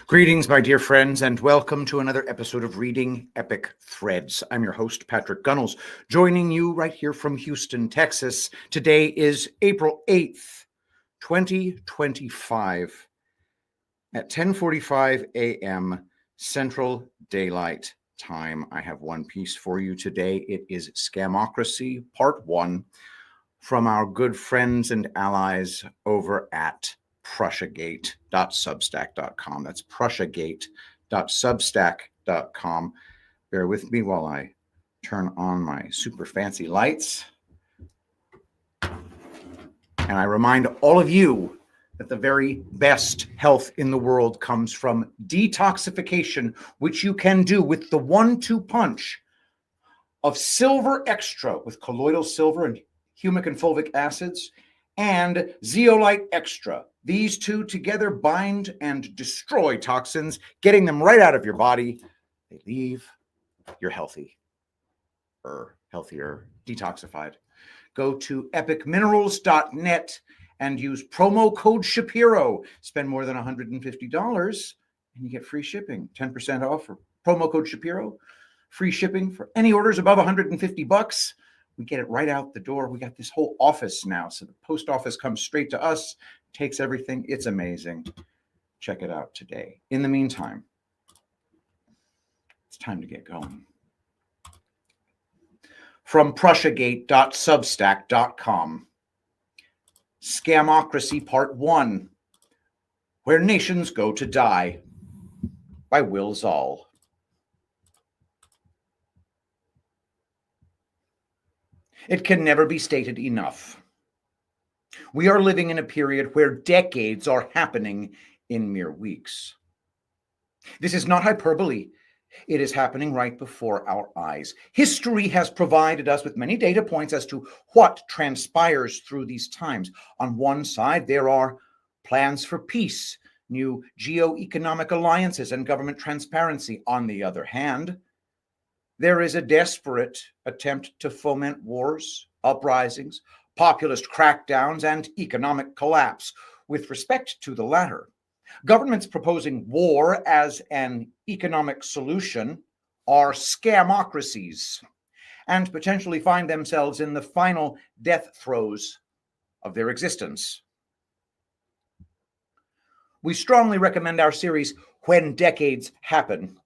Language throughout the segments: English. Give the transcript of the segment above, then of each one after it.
Greetings, my dear friends, and welcome to another episode of Reading Epic Threads. I'm your host, Patrick Gunnels, joining you right here from Houston, Texas. Today is April 8th, 2025 at 10:45 a.m. Central Daylight Time. I have one piece for you today. It is Scamocracy, Part 1, from our good friends and allies over at prussiagate.substack.com. That's prussiagate.substack.com. Bear with me while I turn on my super fancy lights. And I remind all of you that the very best health in the world comes from detoxification, which you can do with the 1-2 punch of silver extra with colloidal silver and humic and fulvic acids, and zeolite extra. These two together bind and destroy toxins, getting them right out of your body. They leave you're healthy, or healthier, detoxified. Go to epicminerals.net and use promo code Shapiro. Spend more than $150 and you get free shipping, 10% off for promo code Shapiro. Free shipping for any orders above $150. We get it right out the door. We got this whole office now. So the post office comes straight to us, takes everything. It's amazing. Check it out today. In the meantime, it's time to get going. From prussiagate.substack.com, Scamocracy Part 1, Where Nations Go to Die, by Will Zoll. It can never be stated enough. We are living in a period where decades are happening in mere weeks. This is not hyperbole. It is happening right before our eyes. History has provided us with many data points as to what transpires through these times. On one side, there are plans for peace, new geo-economic alliances, and government transparency. On the other hand, there is a desperate attempt to foment wars, uprisings, populist crackdowns, and economic collapse. With respect to the latter, governments proposing war as an economic solution are scamocracies and potentially find themselves in the final death throes of their existence. We strongly recommend our series, When Decades Happen,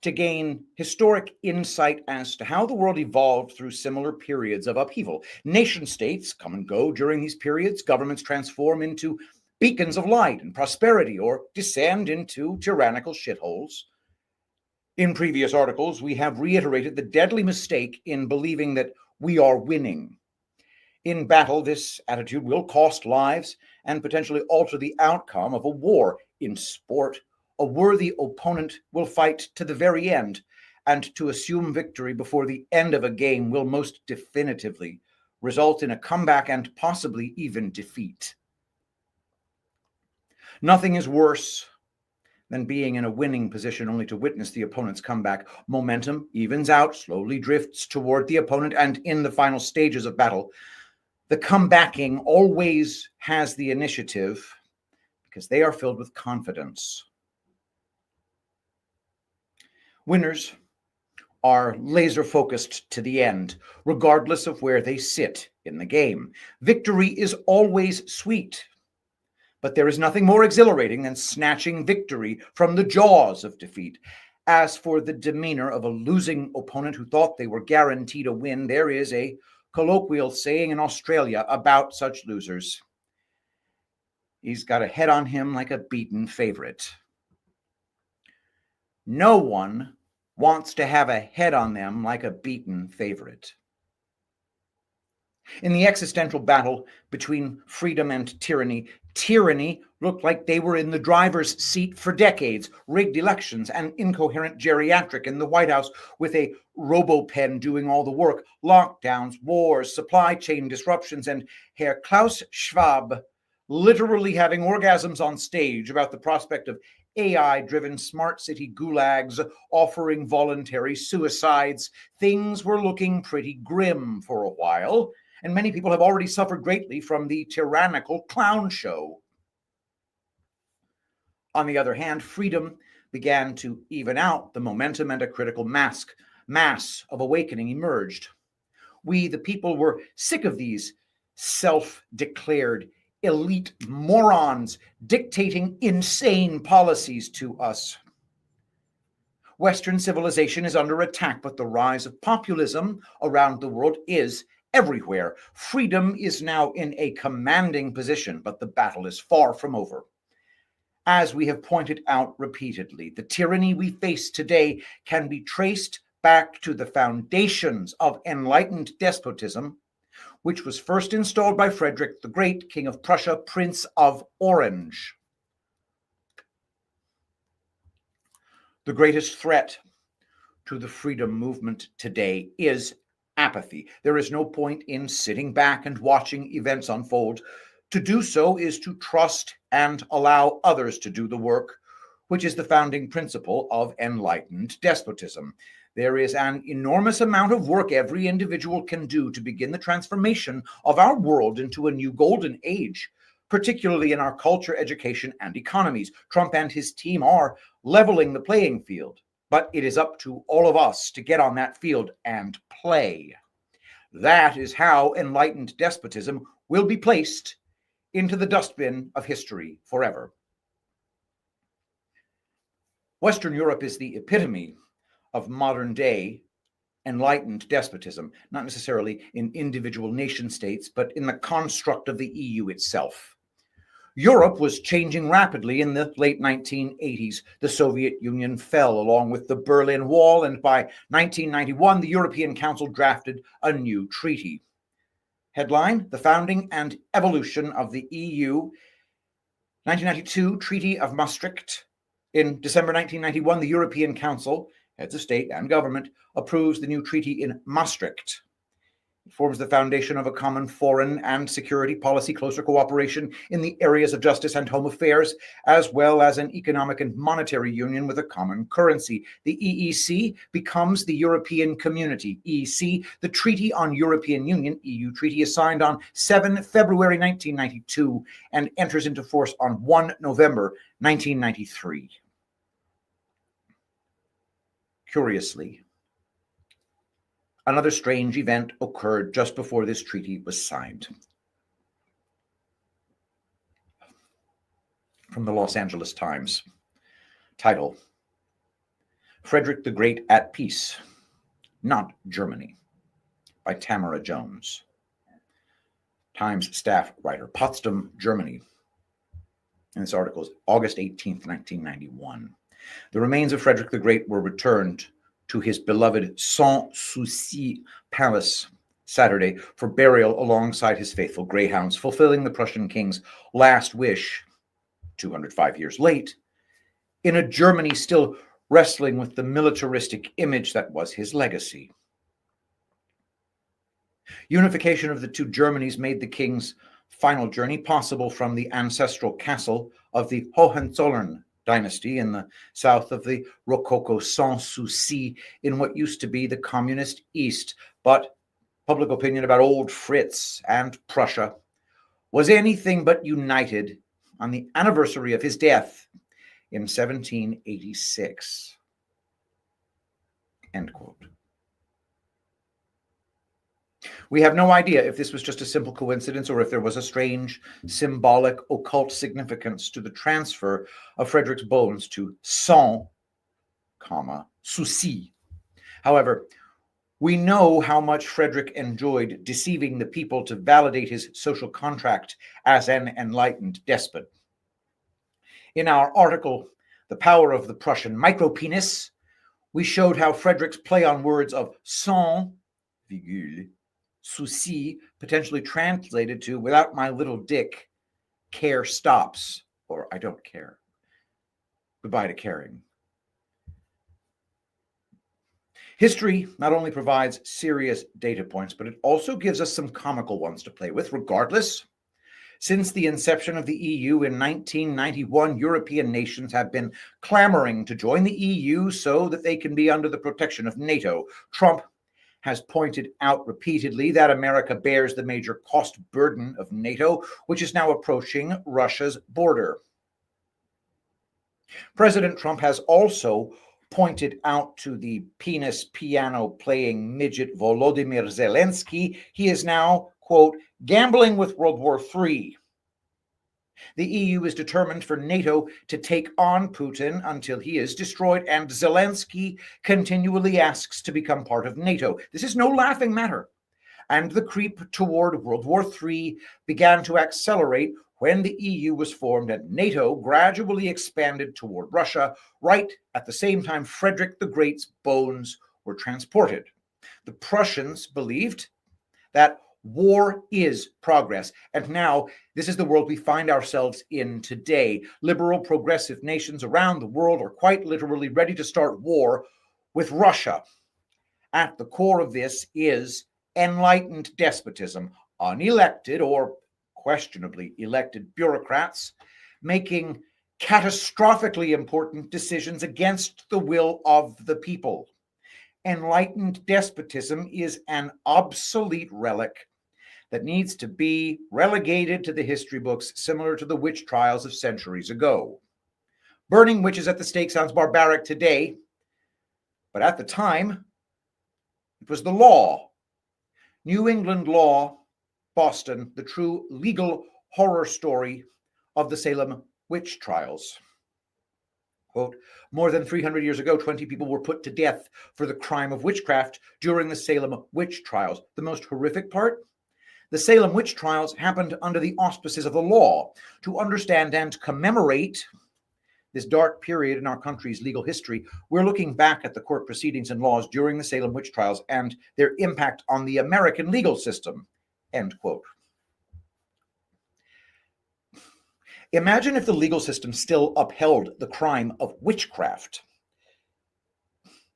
to gain historic insight as to how the world evolved through similar periods of upheaval. Nation states come and go during these periods. Governments transform into beacons of light and prosperity or descend into tyrannical shitholes. In previous articles, we have reiterated the deadly mistake in believing that we are winning. In battle, this attitude will cost lives and potentially alter the outcome of a war. In sport, a worthy opponent will fight to the very end, and to assume victory before the end of a game will most definitively result in a comeback and possibly even defeat. Nothing is worse than being in a winning position only to witness the opponent's comeback. Momentum evens out, slowly drifts toward the opponent, and in the final stages of battle, the comebacking always has the initiative because they are filled with confidence. Winners are laser focused to the end, regardless of where they sit in the game. Victory is always sweet, but there is nothing more exhilarating than snatching victory from the jaws of defeat. As for the demeanor of a losing opponent who thought they were guaranteed a win, there is a colloquial saying in Australia about such losers. He's got a head on him like a beaten favorite. No one wants to have a head on them like a beaten favorite. In the existential battle between freedom and tyranny, tyranny looked like they were in the driver's seat for decades. Rigged elections, an incoherent geriatric in the White House with a robo-pen doing all the work, lockdowns, wars, supply chain disruptions, and Herr Klaus Schwab literally having orgasms on stage about the prospect of AI-driven smart city gulags offering voluntary suicides. Things were looking pretty grim for a while, and many people have already suffered greatly from the tyrannical clown show. On the other hand, freedom began to even out the momentum, and a critical mass of awakening emerged. We, the people, were sick of these self-declared elite morons dictating insane policies to us. Western civilization is under attack, but the rise of populism around the world is everywhere. Freedom is now in a commanding position, but the battle is far from over. As we have pointed out repeatedly, the tyranny we face today can be traced back to the foundations of enlightened despotism, which was first installed by Frederick the Great, King of Prussia, Prince of Orange. The greatest threat to the freedom movement today is apathy. There is no point in sitting back and watching events unfold. To do so is to trust and allow others to do the work, which is the founding principle of enlightened despotism. There is an enormous amount of work every individual can do to begin the transformation of our world into a new golden age, particularly in our culture, education, and economies. Trump and his team are leveling the playing field, but it is up to all of us to get on that field and play. That is how enlightened despotism will be placed into the dustbin of history forever. Western Europe is the epitome of modern day enlightened despotism, not necessarily in individual nation states, but in the construct of the EU itself. Europe was changing rapidly in the late 1980s. The Soviet Union fell along with the Berlin Wall, and by 1991, the European Council drafted a new treaty. Headline: The Founding and Evolution of the EU. 1992, Treaty of Maastricht. In December 1991, the European Council, heads of state and government, approves the new treaty in Maastricht. It forms the foundation of a common foreign and security policy, closer cooperation in the areas of justice and home affairs, as well as an economic and monetary union with a common currency. The EEC becomes the European Community. EC, the Treaty on European Union, EU treaty, is signed on 7 February 1992 and enters into force on 1 November 1993. Curiously, another strange event occurred just before this treaty was signed. From the Los Angeles Times. Title: Frederick the Great at Peace, Not Germany, by Tamara Jones. Times staff writer, Potsdam, Germany. And this article is August 18th, 1991. The remains of Frederick the Great were returned to his beloved Sans Souci Palace Saturday for burial alongside his faithful greyhounds, fulfilling the Prussian king's last wish, 205 years late, in a Germany still wrestling with the militaristic image that was his legacy. Unification of the two Germanys made the king's final journey possible from the ancestral castle of the Hohenzollern dynasty in the south of the Rococo Sans Souci in what used to be the communist East. But public opinion about old Fritz and Prussia was anything but united on the anniversary of his death in 1786. End quote. We have no idea if this was just a simple coincidence or if there was a strange, symbolic, occult significance to the transfer of Frederick's bones to Sans, Souci. However, we know how much Frederick enjoyed deceiving the people to validate his social contract as an enlightened despot. In our article, The Power of the Prussian Micropenis, we showed how Frederick's play on words of sans, souci, potentially translated to without my little dick, care stops, or I don't care. Goodbye to caring. History not only provides serious data points, but it also gives us some comical ones to play with. Regardless, since the inception of the EU in 1991, European nations have been clamoring to join the EU so that they can be under the protection of NATO. Trump has pointed out repeatedly that America bears the major cost burden of NATO, which is now approaching Russia's border. President Trump has also pointed out to the penis piano playing midget Volodymyr Zelensky he is now, quote, gambling with World War III. The EU is determined for NATO to take on Putin until he is destroyed, and Zelensky continually asks to become part of NATO. This is no laughing matter, and the creep toward World War III began to accelerate when the EU was formed and NATO gradually expanded toward Russia, right at the same time Frederick the Great's bones were transported. The Prussians believed that war is progress, and now this is the world we find ourselves in today. Liberal, progressive nations around the world are quite literally ready to start war with Russia. At the core of this is enlightened despotism, unelected or questionably elected bureaucrats making catastrophically important decisions against the will of the people. Enlightened despotism is an obsolete relic that needs to be relegated to the history books, similar to the witch trials of centuries ago. Burning witches at the stake sounds barbaric today, but at the time, it was the law. New England law, Boston, the true legal horror story of the Salem witch trials. Quote, more than 300 years ago, 20 people were put to death for the crime of witchcraft during the Salem witch trials. The most horrific part? The Salem witch trials happened under the auspices of the law. To understand and commemorate this dark period in our country's legal history, we're looking back at the court proceedings and laws during the Salem witch trials and their impact on the American legal system. End quote. Imagine if the legal system still upheld the crime of witchcraft.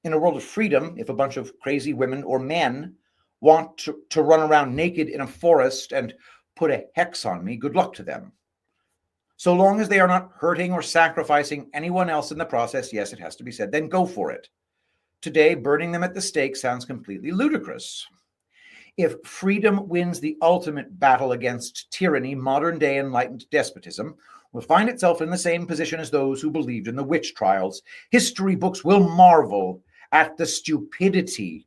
In a world of freedom, if a bunch of crazy women or men want to run around naked in a forest and put a hex on me, good luck to them. So long as they are not hurting or sacrificing anyone else in the process, yes, it has to be said, then go for it. Today, burning them at the stake sounds completely ludicrous. If freedom wins the ultimate battle against tyranny, modern-day enlightened despotism will find itself in the same position as those who believed in the witch trials. History books will marvel at the stupidity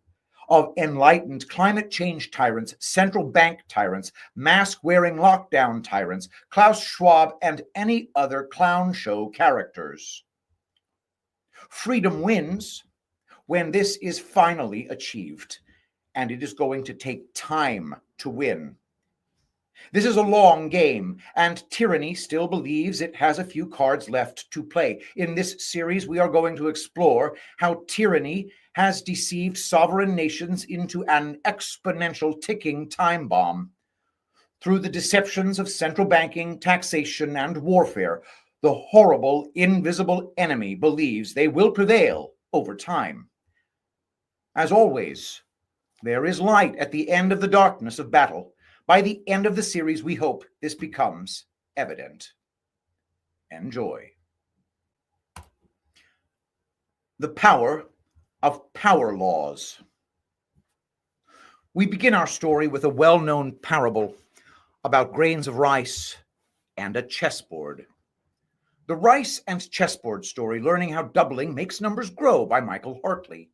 of enlightened climate change tyrants, central bank tyrants, mask-wearing lockdown tyrants, Klaus Schwab, and any other clown show characters. Freedom wins when this is finally achieved, and it is going to take time to win. This is a long game, and tyranny still believes it has a few cards left to play. In this series, we are going to explore how tyranny has deceived sovereign nations into an exponential ticking time bomb. Through the deceptions of central banking, taxation, and warfare, the horrible, invisible enemy believes they will prevail over time. As always, there is light at the end of the darkness of battle. By the end of the series, we hope this becomes evident. Enjoy. The power of power laws. We begin our story with a well-known parable about grains of rice and a chessboard. The Rice and Chessboard Story, Learning How Doubling Makes Numbers Grow by Michael Hartley.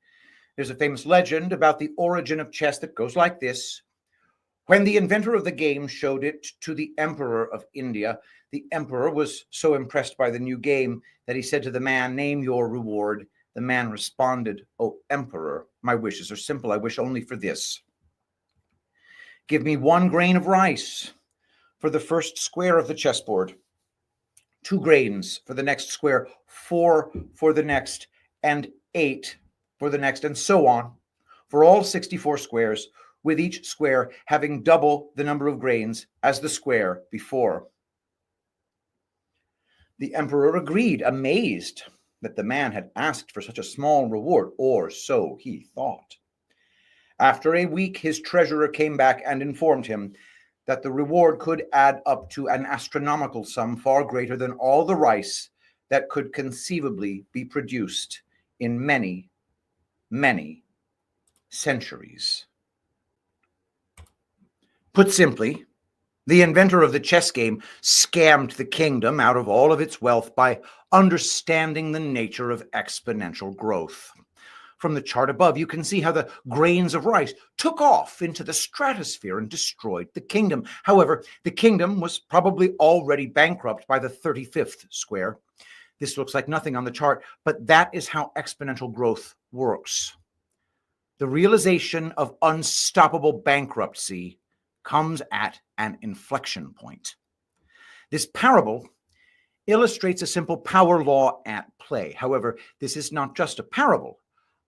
There's a famous legend about the origin of chess that goes like this. When the inventor of the game showed it to the Emperor of India, the Emperor was so impressed by the new game that he said to the man, "Name your reward." The man responded, "O Emperor, my wishes are simple. I wish only for this. Give me 1 grain of rice for the first square of the chessboard, 2 grains for the next square, 4 for the next, and 8 for the next, and so on, for all 64 squares, with each square having double the number of grains as the square before." The emperor agreed, amazed that the man had asked for such a small reward, or so he thought. After a week, his treasurer came back and informed him that the reward could add up to an astronomical sum far greater than all the rice that could conceivably be produced in many, many centuries. Put simply, The inventor of the chess game scammed the kingdom out of all of its wealth by understanding the nature of exponential growth. From the chart above, you can see how the grains of rice took off into the stratosphere and destroyed the kingdom. However, the kingdom was probably already bankrupt by the 35th square. This looks like nothing on the chart, but that is how exponential growth works. The realization of unstoppable bankruptcy comes at an inflection point. This parable illustrates a simple power law at play. However, this is not just a parable.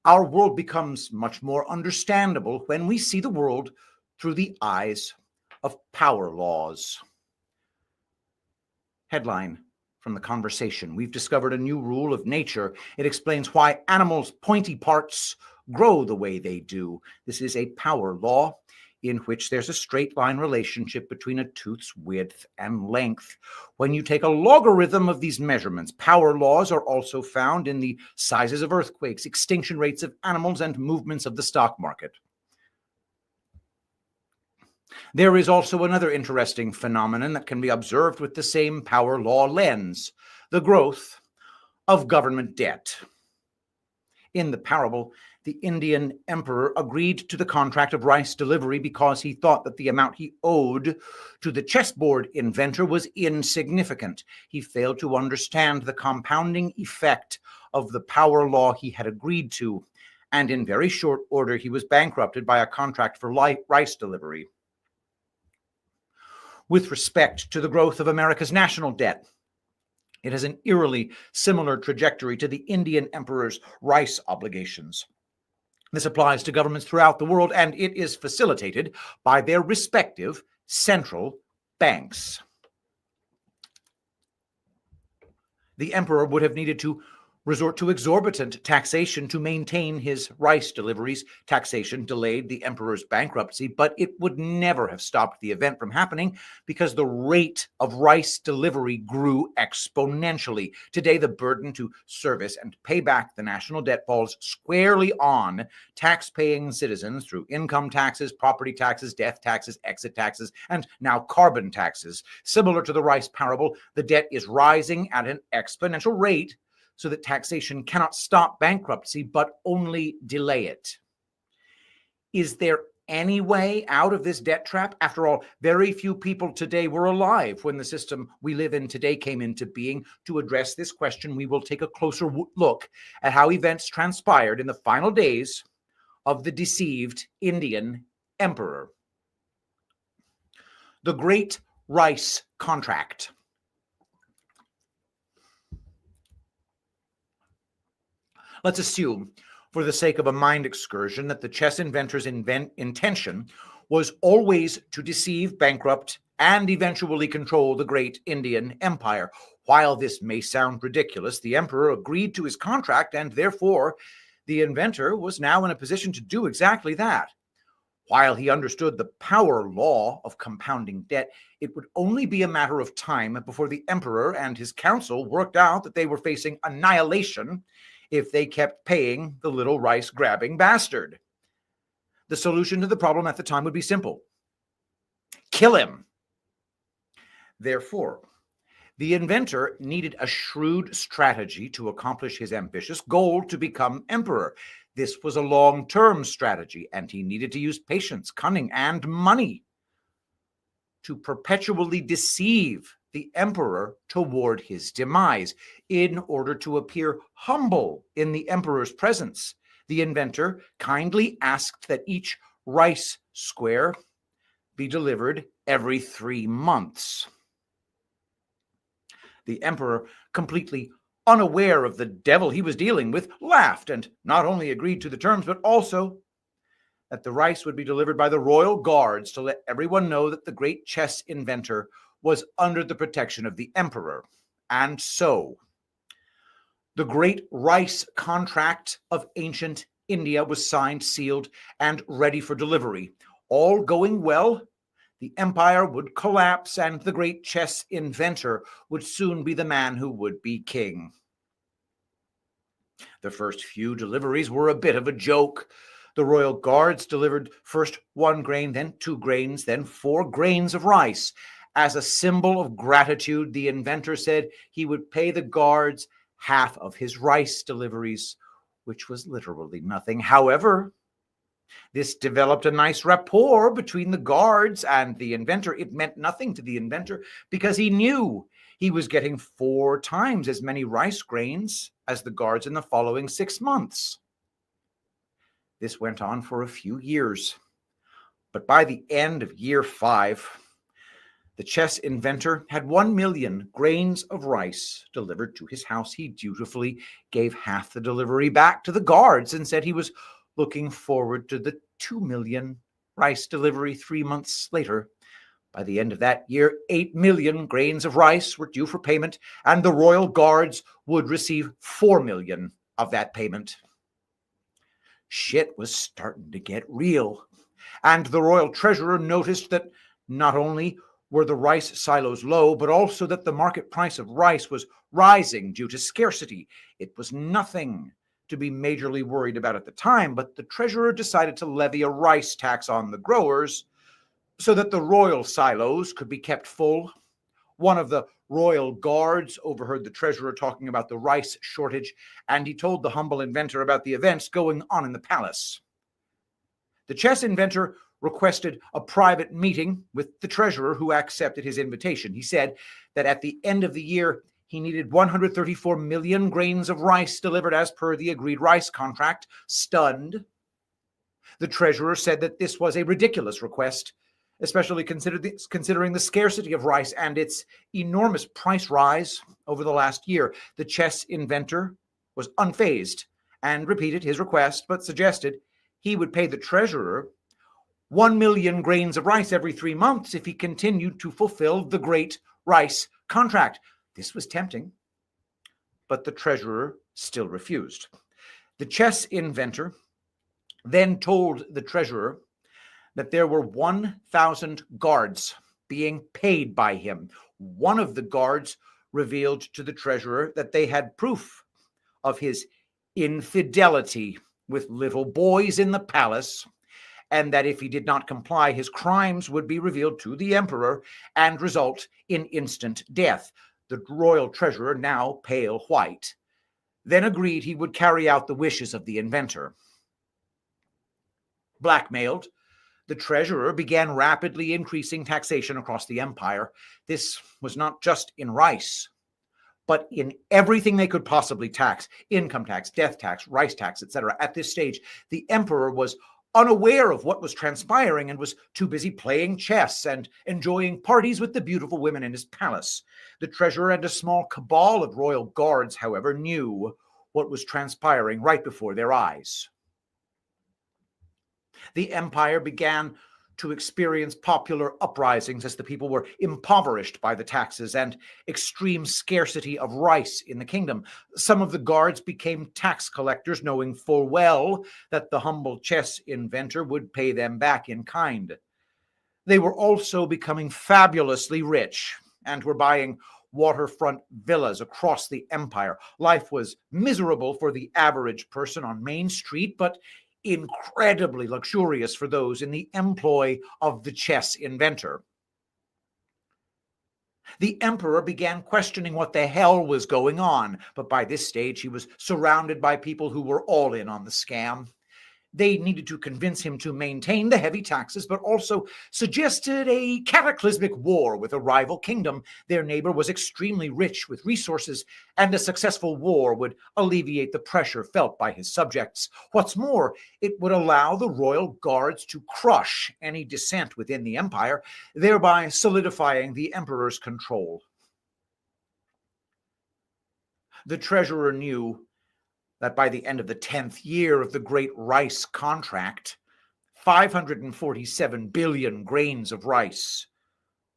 Our world becomes much more understandable when we see the world through the eyes of power laws. Headline from the conversation: we've discovered a new rule of nature. It explains why animals' pointy parts grow the way they do. This is a power law in which there's a straight line relationship between a tooth's width and length. When you take a logarithm of these measurements, power laws are also found in the sizes of earthquakes, extinction rates of animals, and movements of the stock market. There is also another interesting phenomenon that can be observed with the same power law lens: the growth of government debt. In the parable, the Indian emperor agreed to the contract of rice delivery because he thought that the amount he owed to the chessboard inventor was insignificant. He failed to understand the compounding effect of the power law he had agreed to, and in very short order he was bankrupted by a contract for rice delivery. With respect to the growth of America's national debt, it has an eerily similar trajectory to the Indian emperor's rice obligations. This applies to governments throughout the world, and it is facilitated by their respective central banks. The emperor would have needed to resort to exorbitant taxation to maintain his rice deliveries. Taxation delayed the emperor's bankruptcy, but it would never have stopped the event from happening because the rate of rice delivery grew exponentially. Today, the burden to service and pay back the national debt falls squarely on tax-paying citizens through income taxes, property taxes, death taxes, exit taxes, and now carbon taxes. Similar to the rice parable, the debt is rising at an exponential rate, so that taxation cannot stop bankruptcy, but only delay it. Is there any way out of this debt trap? After all, very few people today were alive when the system we live in today came into being. To address this question, we will take a closer look at how events transpired in the final days of the deceived Indian emperor. The Great Rice Contract. Let's assume, for the sake of a mind excursion, that the chess inventor's intention was always to deceive, bankrupt, and eventually control the great Indian empire. While this may sound ridiculous, the emperor agreed to his contract, and therefore the inventor was now in a position to do exactly that. While he understood the power law of compounding debt, it would only be a matter of time before the emperor and his council worked out that they were facing annihilation if they kept paying the little rice-grabbing bastard. The solution to the problem at the time would be simple: kill him. Therefore, the inventor needed a shrewd strategy to accomplish his ambitious goal to become emperor. This was a long-term strategy, and he needed to use patience, cunning, and money to perpetually deceive the emperor toward his demise. In order to appear humble in the emperor's presence, the inventor kindly asked that each rice square be delivered every 3 months. The emperor, completely unaware of the devil he was dealing with, laughed and not only agreed to the terms, but also that the rice would be delivered by the royal guards to let everyone know that the great chess inventor was under the protection of the emperor. And so, the Great Rice Contract of ancient India was signed, sealed, and ready for delivery. All going well, the empire would collapse, and the great chess inventor would soon be the man who would be king. The first few deliveries were a bit of a joke. The royal guards delivered first 1 grain, then 2 grains, then 4 grains of rice. As a symbol of gratitude, the inventor said he would pay the guards half of his rice deliveries, which was literally nothing. However, this developed a nice rapport between the guards and the inventor. It meant nothing to the inventor because he knew he was getting 4 times as many rice grains as the guards in the following 6 months. This went on for a few years, but by the end of year 5, the chess inventor had 1 million grains of rice delivered to his house. He dutifully gave half the delivery back to the guards and said he was looking forward to the 2 million rice delivery 3 months later. By the end of that year, 8 million grains of rice were due for payment, and the royal guards would receive 4 million of that payment. Shit was starting to get real, and the royal treasurer noticed that not only were the rice silos low, but also that the market price of rice was rising due to scarcity. It was nothing to be majorly worried about at the time, but the treasurer decided to levy a rice tax on the growers so that the royal silos could be kept full. One of the royal guards overheard the treasurer talking about the rice shortage, and he told the humble inventor about the events going on in the palace. The chess inventor requested a private meeting with the treasurer, who accepted his invitation. He said that at the end of the year, he needed 134 million grains of rice delivered as per the agreed rice contract. Stunned, the treasurer said that this was a ridiculous request, especially considering the scarcity of rice and its enormous price rise over the last year. The chess inventor was unfazed and repeated his request, but suggested he would pay the treasurer 1 million grains of rice every 3 months if he continued to fulfill the great rice contract. This was tempting, but the treasurer still refused. The chess inventor then told the treasurer that there were 1,000 guards being paid by him. One of the guards revealed to the treasurer that they had proof of his infidelity with little boys in the palace, and that if he did not comply, his crimes would be revealed to the emperor and result in instant death. The royal treasurer, now pale white, then agreed he would carry out the wishes of the inventor. Blackmailed, the treasurer began rapidly increasing taxation across the empire. This was not just in rice, but in everything they could possibly tax: income tax, death tax, rice tax, etc. At this stage, the emperor was unaware of what was transpiring and was too busy playing chess and enjoying parties with the beautiful women in his palace. The treasurer and a small cabal of royal guards, however, knew what was transpiring right before their eyes. The empire began to experience popular uprisings as the people were impoverished by the taxes and extreme scarcity of rice in the kingdom. Some of the guards became tax collectors, knowing full well that the humble chess inventor would pay them back in kind. They were also becoming fabulously rich and were buying waterfront villas across the empire. Life was miserable for the average person on Main Street, but incredibly luxurious for those in the employ of the chess inventor. The emperor began questioning what the hell was going on, but by this stage he was surrounded by people who were all in on the scam. They needed to convince him to maintain the heavy taxes, but also suggested a cataclysmic war with a rival kingdom. Their neighbor was extremely rich with resources, and a successful war would alleviate the pressure felt by his subjects. What's more, it would allow the royal guards to crush any dissent within the empire, thereby solidifying the emperor's control. The treasurer knew that by the end of the 10th year of the great rice contract, 547 billion grains of rice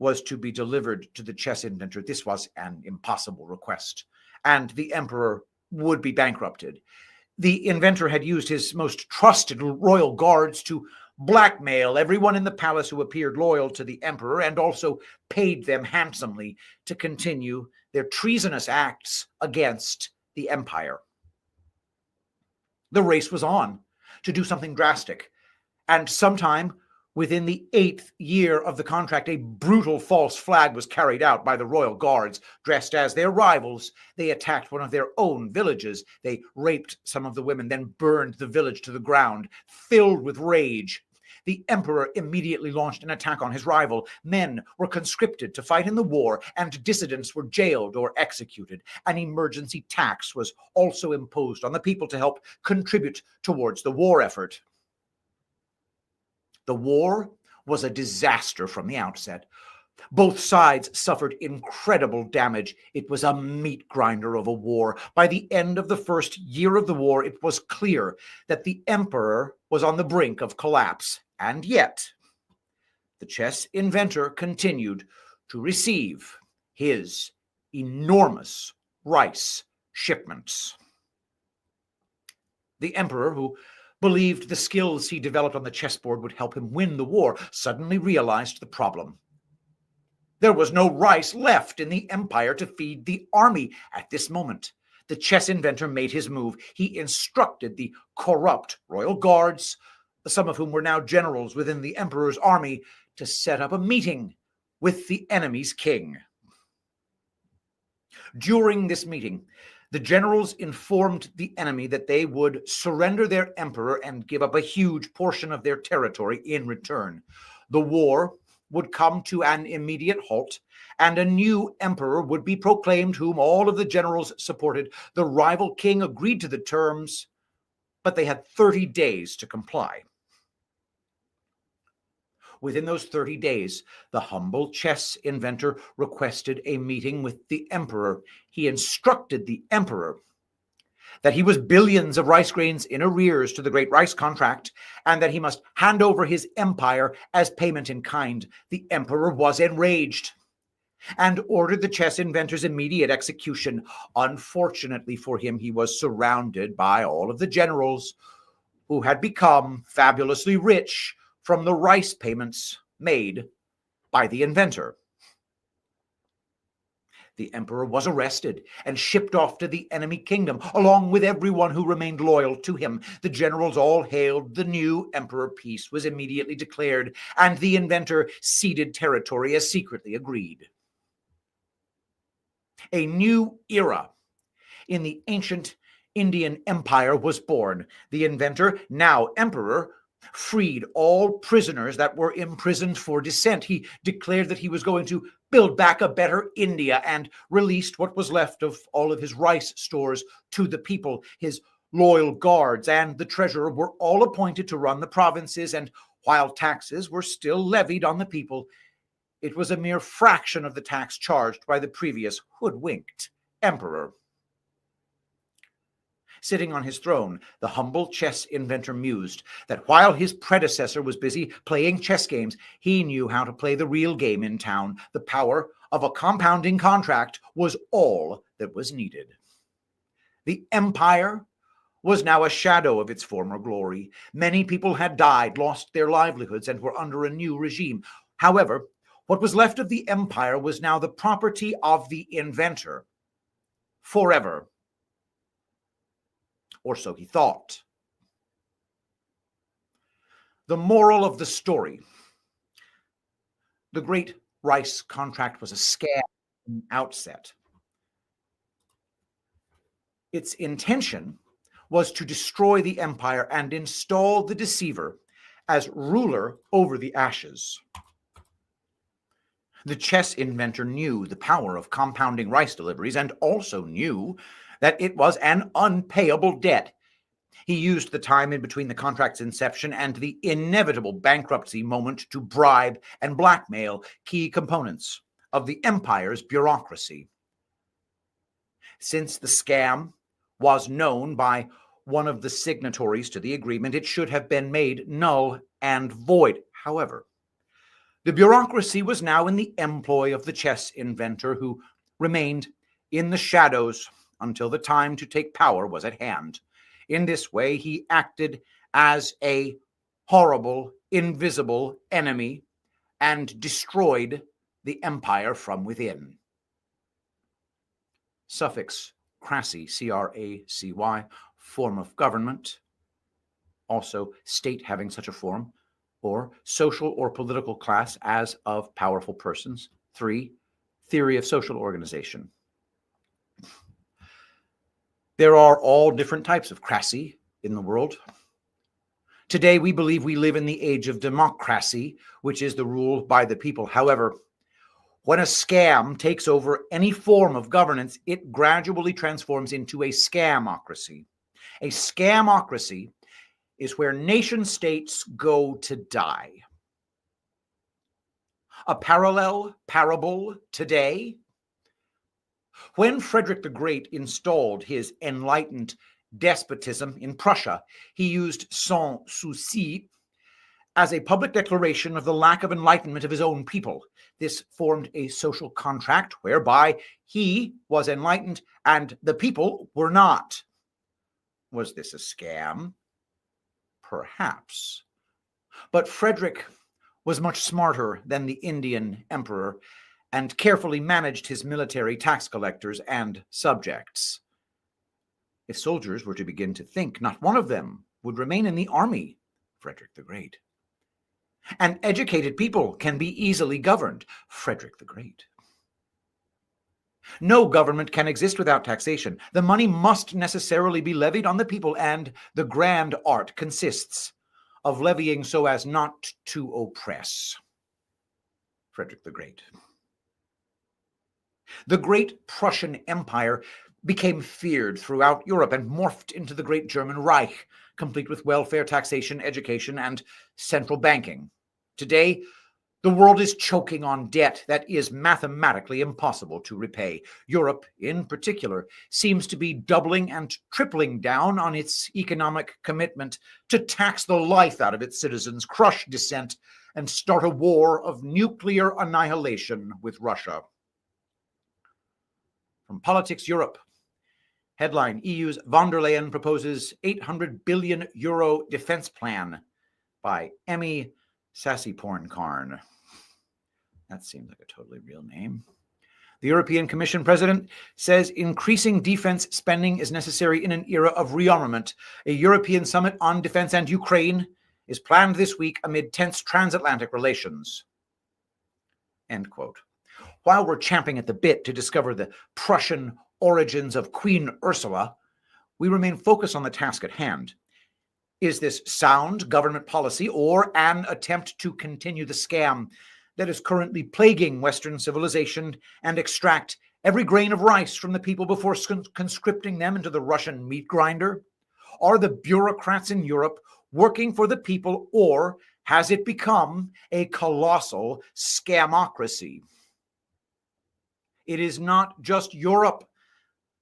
was to be delivered to the chess inventor. This was an impossible request, and the emperor would be bankrupted. The inventor had used his most trusted royal guards to blackmail everyone in the palace who appeared loyal to the emperor, and also paid them handsomely to continue their treasonous acts against the empire. The race was on to do something drastic. And sometime within the 8th year of the contract, a brutal false flag was carried out by the royal guards. Dressed as their rivals, they attacked one of their own villages. They raped some of the women, then burned the village to the ground. Filled with rage, the emperor immediately launched an attack on his rival. Men were conscripted to fight in the war, and dissidents were jailed or executed. An emergency tax was also imposed on the people to help contribute towards the war effort. The war was a disaster from the outset. Both sides suffered incredible damage. It was a meat grinder of a war. By the end of the first year of the war, it was clear that the emperor was on the brink of collapse. And yet, the chess inventor continued to receive his enormous rice shipments. The emperor, who believed the skills he developed on the chessboard would help him win the war, suddenly realized the problem. There was no rice left in the empire to feed the army. At this moment, the chess inventor made his move. He instructed the corrupt royal guards, some of whom were now generals within the emperor's army, to set up a meeting with the enemy's king. During this meeting, the generals informed the enemy that they would surrender their emperor and give up a huge portion of their territory in return. The war would come to an immediate halt, and a new emperor would be proclaimed, whom all of the generals supported. The rival king agreed to the terms, but they had 30 days to comply. Within those 30 days, the humble chess inventor requested a meeting with the emperor. He instructed the emperor that he was billions of rice grains in arrears to the great rice contract, and that he must hand over his empire as payment in kind. The emperor was enraged and ordered the chess inventor's immediate execution. Unfortunately for him, he was surrounded by all of the generals who had become fabulously rich from the rice payments made by the inventor. The emperor was arrested and shipped off to the enemy kingdom, along with everyone who remained loyal to him. The generals all hailed the new emperor. Peace was immediately declared, and the inventor ceded territory as secretly agreed. A new era in the ancient Indian Empire was born. The inventor, now emperor, freed all prisoners that were imprisoned for dissent. He declared that he was going to build back a better India and released what was left of all of his rice stores to the people. His loyal guards and the treasurer were all appointed to run the provinces, and while taxes were still levied on the people, it was a mere fraction of the tax charged by the previous hoodwinked emperor. Sitting on his throne, the humble chess inventor mused that while his predecessor was busy playing chess games, he knew how to play the real game in town. The power of a compounding contract was all that was needed. The empire was now a shadow of its former glory. Many people had died, lost their livelihoods, and were under a new regime. However, what was left of the empire was now the property of the inventor forever. Or so he thought. The moral of the story: the great rice contract was a scam from the outset. Its intention was to destroy the empire and install the deceiver as ruler over the ashes. The chess inventor knew the power of compounding rice deliveries and also knew that it was an unpayable debt. He used the time in between the contract's inception and the inevitable bankruptcy moment to bribe and blackmail key components of the empire's bureaucracy. Since the scam was known by one of the signatories to the agreement, it should have been made null and void. However, the bureaucracy was now in the employ of the chess inventor, who remained in the shadows until the time to take power was at hand. In this way, he acted as a horrible, invisible enemy and destroyed the empire from within. Suffix cracy, C-R-A-C-Y, form of government. also state having such a form, or social or political class as of powerful persons. 3, theory of social organization. There are all different types of cracy in the world. Today, we believe we live in the age of democracy, which is the rule by the people. However, when a scam takes over any form of governance, it gradually transforms into a scamocracy. A scamocracy is where nation states go to die. A parable today. When Frederick the Great installed his enlightened despotism in Prussia, he used sans souci as a public declaration of the lack of enlightenment of his own people. This formed a social contract whereby he was enlightened and the people were not. Was this a scam? Perhaps. But Frederick was much smarter than the Indian emperor and carefully managed his military tax collectors and subjects. If soldiers were to begin to think, not one of them would remain in the army, Frederick the Great. And educated people can be easily governed, Frederick the Great. No government can exist without taxation. The money must necessarily be levied on the people, and the grand art consists of levying so as not to oppress, Frederick the Great. The great Prussian Empire became feared throughout Europe and morphed into the great German Reich, complete with welfare, taxation, education, and central banking. Today, the world is choking on debt that is mathematically impossible to repay. Europe, in particular, seems to be doubling and tripling down on its economic commitment to tax the life out of its citizens, crush dissent, and start a war of nuclear annihilation with Russia. From Politics Europe. Headline: EU's von der Leyen proposes €800 billion defense plan, by Emmy Sassyporncarn. That seems like a totally real name. The European Commission president says increasing defense spending is necessary in an era of rearmament. A European summit on defense and Ukraine is planned this week amid tense transatlantic relations. End quote. While we're champing at the bit to discover the Prussian origins of Queen Ursula, we remain focused on the task at hand. Is this sound government policy or an attempt to continue the scam that is currently plaguing Western civilization and extract every grain of rice from the people before conscripting them into the Russian meat grinder? Are the bureaucrats in Europe working for the people, or has it become a colossal scamocracy? It is not just Europe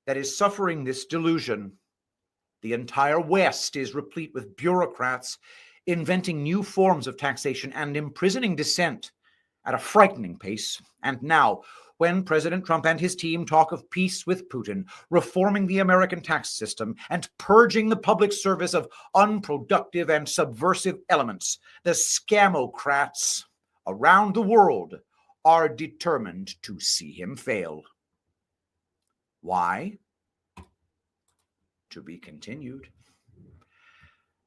that is suffering this delusion. The entire West is replete with bureaucrats inventing new forms of taxation and imprisoning dissent at a frightening pace. And now, when President Trump and his team talk of peace with Putin, reforming the American tax system, and purging the public service of unproductive and subversive elements, the scamocrats around the world are determined to see him fail. Why? To be continued.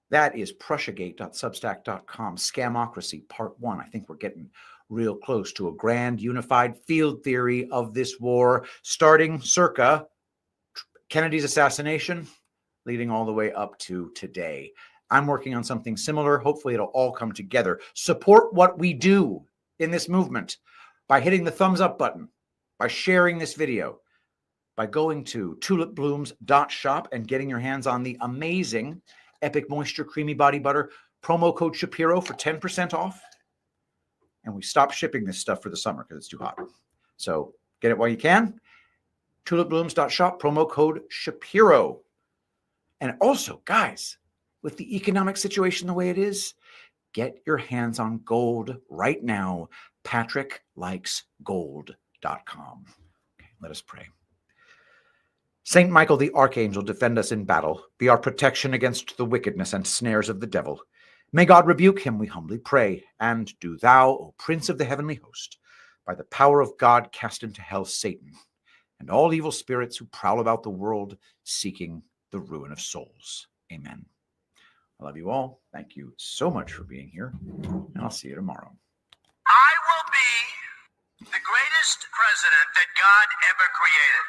That is Prussiagate.substack.com, Scamocracy, Part 1. I think we're getting real close to a grand unified field theory of this war, starting circa Kennedy's assassination, leading all the way up to today. I'm working on something similar. Hopefully it'll all come together. Support what we do in this movement by hitting the thumbs up button, by sharing this video, by going to tulipblooms.shop and getting your hands on the amazing Epic Moisture Creamy Body Butter, promo code Shapiro for 10% off. And we stopped shipping this stuff for the summer because it's too hot. So get it while you can. Tulipblooms.shop, promo code Shapiro. And also, guys, with the economic situation the way it is, get your hands on gold right now. PatrickLikesGold.com. Okay, let us pray. Saint Michael the Archangel, defend us in battle. Be our protection against the wickedness and snares of the devil. May God rebuke him, we humbly pray. And do thou, O Prince of the heavenly host, by the power of God, cast into hell Satan and all evil spirits who prowl about the world seeking the ruin of souls. Amen. I love you all. Thank you so much for being here, and I'll see you tomorrow. I will be the greatest president that God ever created.